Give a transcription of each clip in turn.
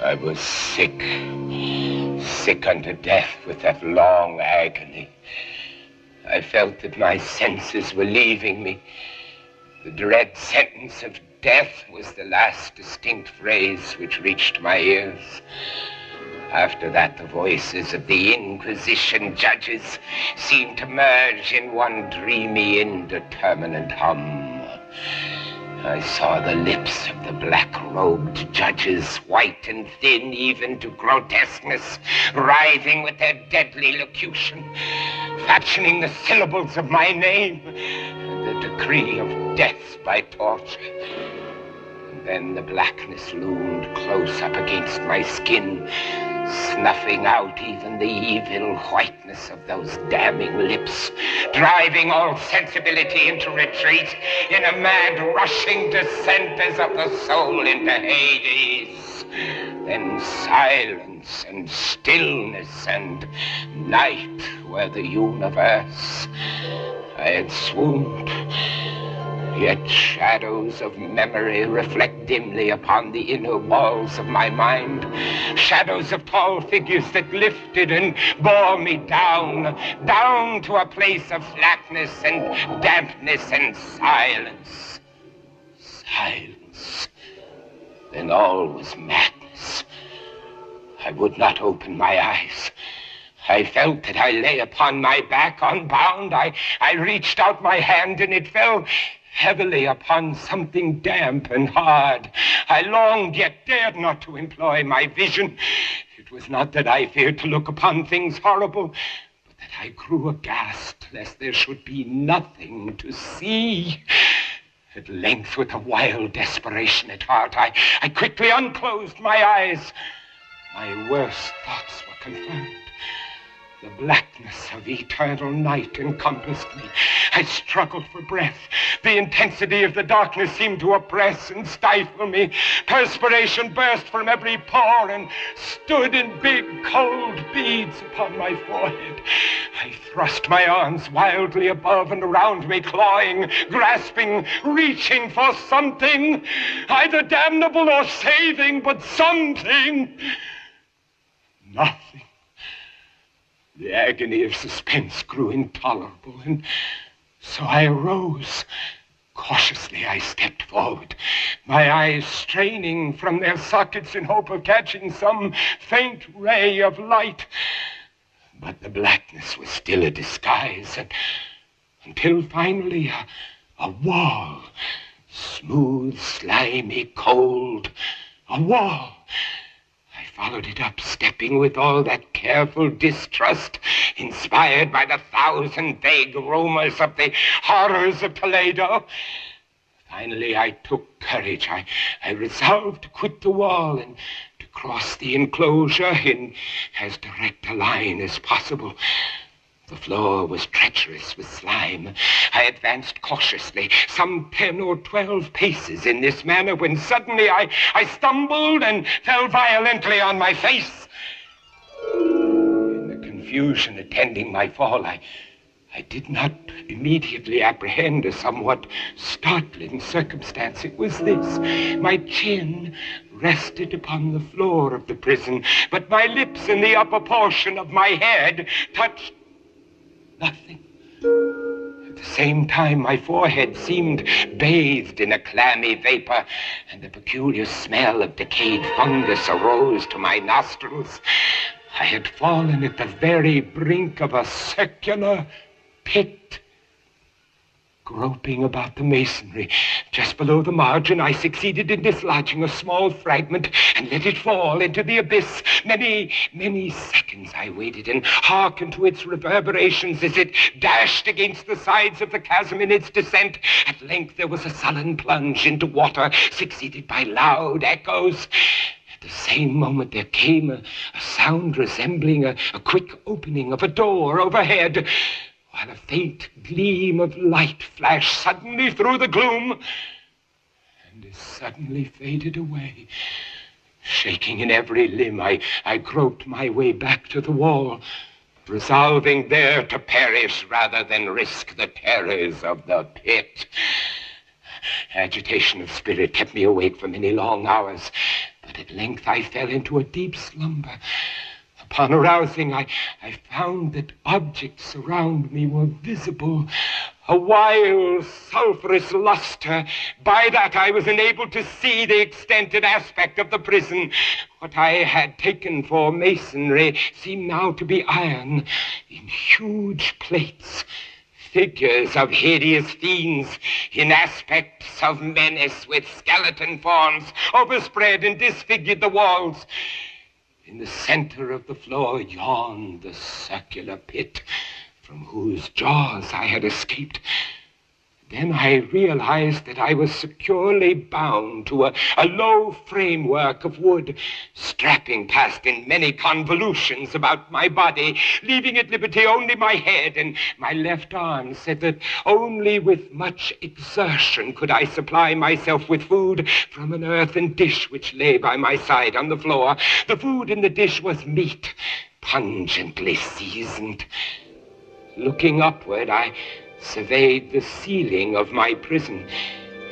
I was sick unto death with that long agony. I felt that my senses were leaving me. The dread sentence of death was the last distinct phrase which reached my ears. After that, the voices of the Inquisition judges seemed to merge in one dreamy, indeterminate hum. I saw the lips of the black-robed judges, white and thin even to grotesqueness, writhing with their deadly locution, fashioning the syllables of my name and the decree of death by torture. And then the blackness loomed close up against my skin, snuffing out even the evil whiteness of those damning lips, driving all sensibility into retreat in a mad rushing descent as of the soul into Hades. Then silence and stillness and night were the universe. I had swooned. Yet shadows of memory reflect dimly upon the inner walls of my mind. Shadows of tall figures that lifted and bore me down to a place of flatness and dampness and silence. Silence. Then all was madness. I would not open my eyes. I felt that I lay upon my back unbound. I reached out my hand and it fell heavily upon something damp and hard. I longed, yet dared not to employ my vision. It was not that I feared to look upon things horrible, but that I grew aghast lest there should be nothing to see. At length, with a wild desperation at heart, I quickly unclosed my eyes. My worst thoughts were confirmed. The blackness of eternal night encompassed me. I struggled for breath. The intensity of the darkness seemed to oppress and stifle me. Perspiration burst from every pore and stood in big, cold beads upon my forehead. I thrust my arms wildly above and around me, clawing, grasping, reaching for something, either damnable or saving, but something. Nothing. The agony of suspense grew intolerable, and so I arose. Cautiously, I stepped forward, my eyes straining from their sockets in hope of catching some faint ray of light. But the blackness was still a disguise, until finally a wall, smooth, slimy, cold, a wall. I followed it up, stepping with all that careful distrust inspired by the thousand vague rumors of the horrors of Toledo. Finally, I took courage. I resolved to quit the wall and to cross the enclosure in as direct a line as possible. The floor was treacherous with slime. I advanced cautiously, some 10 or 12 paces in this manner, when suddenly I stumbled and fell violently on my face. In the confusion attending my fall, I did not immediately apprehend a somewhat startling circumstance. It was this. My chin rested upon the floor of the prison, but my lips and the upper portion of my head touched nothing. At the same time, my forehead seemed bathed in a clammy vapor, and the peculiar smell of decayed fungus arose to my nostrils. I had fallen at the very brink of a circular pit. Groping about the masonry, just below the margin, I succeeded in dislodging a small fragment and let it fall into the abyss. Many seconds I waited and hearkened to its reverberations as it dashed against the sides of the chasm in its descent. At length there was a sullen plunge into water, succeeded by loud echoes. At the same moment there came a sound resembling a quick opening of a door overhead, while a faint gleam of light flashed suddenly through the gloom and as suddenly faded away. Shaking in every limb, I groped my way back to the wall, resolving there to perish rather than risk the terrors of the pit. Agitation of spirit kept me awake for many long hours, but But at length I fell into a deep slumber. Upon arousing, I found that objects around me were visible. A wild, sulphurous luster. By that I was enabled to see the extent and aspect of the prison. What I had taken for masonry seemed now to be iron in huge plates. Figures of hideous fiends in aspects of menace with skeleton forms overspread and disfigured the walls. In the center of the floor yawned the circular pit from whose jaws I had escaped. Then I realized that I was securely bound to a low framework of wood, strapping past in many convolutions about my body, leaving at liberty only my head and my left arm, said that only with much exertion could I supply myself with food from an earthen dish which lay by my side on the floor. The food in the dish was meat, pungently seasoned. Looking upward, I surveyed the ceiling of my prison.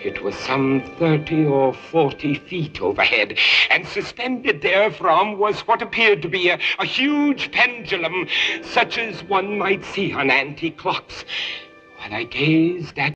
It was some 30 or 40 feet overhead, and suspended therefrom was what appeared to be a huge pendulum, such as one might see on antique clocks. While I gazed at